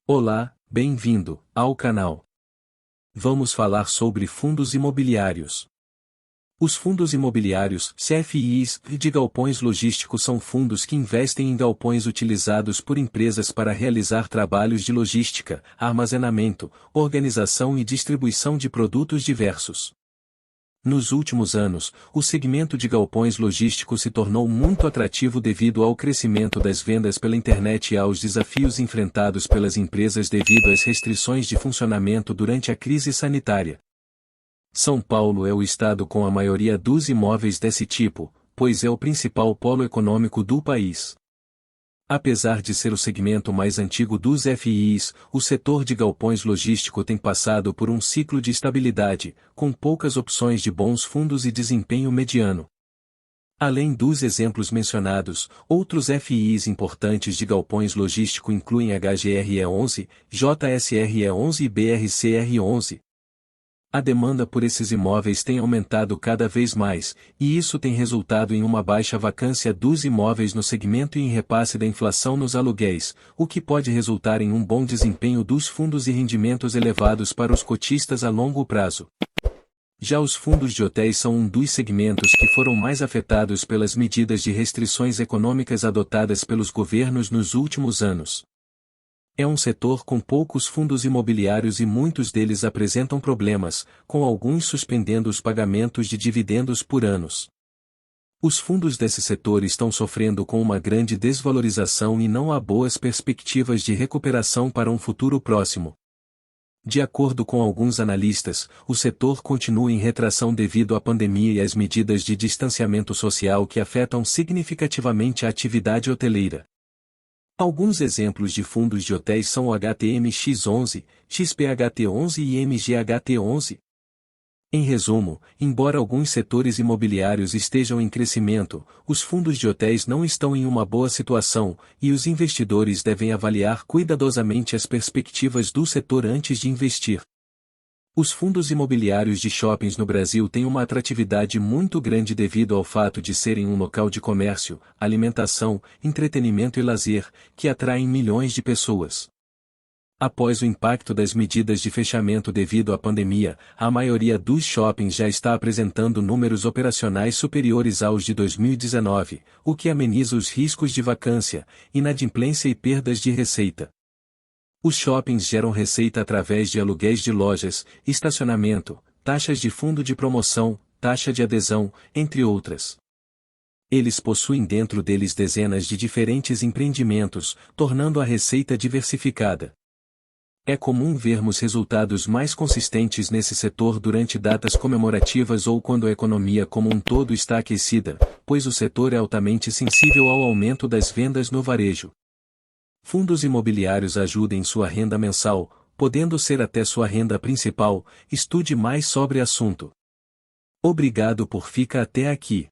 Olá, bem-vindo ao canal. Vamos falar sobre fundos imobiliários. Os fundos imobiliários, CFIs, de galpões logísticos são fundos que investem em galpões utilizados por empresas para realizar trabalhos de logística, armazenamento, organização e distribuição de produtos diversos. Nos últimos anos, o segmento de galpões logísticos se tornou muito atrativo devido ao crescimento das vendas pela internet e aos desafios enfrentados pelas empresas devido às restrições de funcionamento durante a crise sanitária. São Paulo é o estado com a maioria dos imóveis desse tipo, pois é o principal polo econômico do país. Apesar de ser o segmento mais antigo dos FIs, o setor de galpões logístico tem passado por um ciclo de estabilidade, com poucas opções de bons fundos e desempenho mediano. Além dos exemplos mencionados, outros FIs importantes de galpões logístico incluem HGRE11, JSRE11 e BRCR11. A demanda por esses imóveis tem aumentado cada vez mais, e isso tem resultado em uma baixa vacância dos imóveis no segmento e em repasse da inflação nos aluguéis, o que pode resultar em um bom desempenho dos fundos e rendimentos elevados para os cotistas a longo prazo. Já os fundos de hotéis são um dos segmentos que foram mais afetados pelas medidas de restrições econômicas adotadas pelos governos nos últimos anos. É um setor com poucos fundos imobiliários e muitos deles apresentam problemas, com alguns suspendendo os pagamentos de dividendos por anos. Os fundos desse setor estão sofrendo com uma grande desvalorização e não há boas perspectivas de recuperação para um futuro próximo. De acordo com alguns analistas, o setor continua em retração devido à pandemia e às medidas de distanciamento social que afetam significativamente a atividade hoteleira. Alguns exemplos de fundos de hotéis são o HTMX11, XPHT11 e MGHT11. Em resumo, embora alguns setores imobiliários estejam em crescimento, os fundos de hotéis não estão em uma boa situação, e os investidores devem avaliar cuidadosamente as perspectivas do setor antes de investir. Os fundos imobiliários de shoppings no Brasil têm uma atratividade muito grande devido ao fato de serem um local de comércio, alimentação, entretenimento e lazer, que atraem milhões de pessoas. Após o impacto das medidas de fechamento devido à pandemia, a maioria dos shoppings já está apresentando números operacionais superiores aos de 2019, o que ameniza os riscos de vacância, inadimplência e perdas de receita. Os shoppings geram receita através de aluguéis de lojas, estacionamento, taxas de fundo de promoção, taxa de adesão, entre outras. Eles possuem dentro deles dezenas de diferentes empreendimentos, tornando a receita diversificada. É comum vermos resultados mais consistentes nesse setor durante datas comemorativas ou quando a economia como um todo está aquecida, pois o setor é altamente sensível ao aumento das vendas no varejo. Fundos imobiliários ajudam em sua renda mensal, podendo ser até sua renda principal. Estude mais sobre o assunto. Obrigado por ficar até aqui.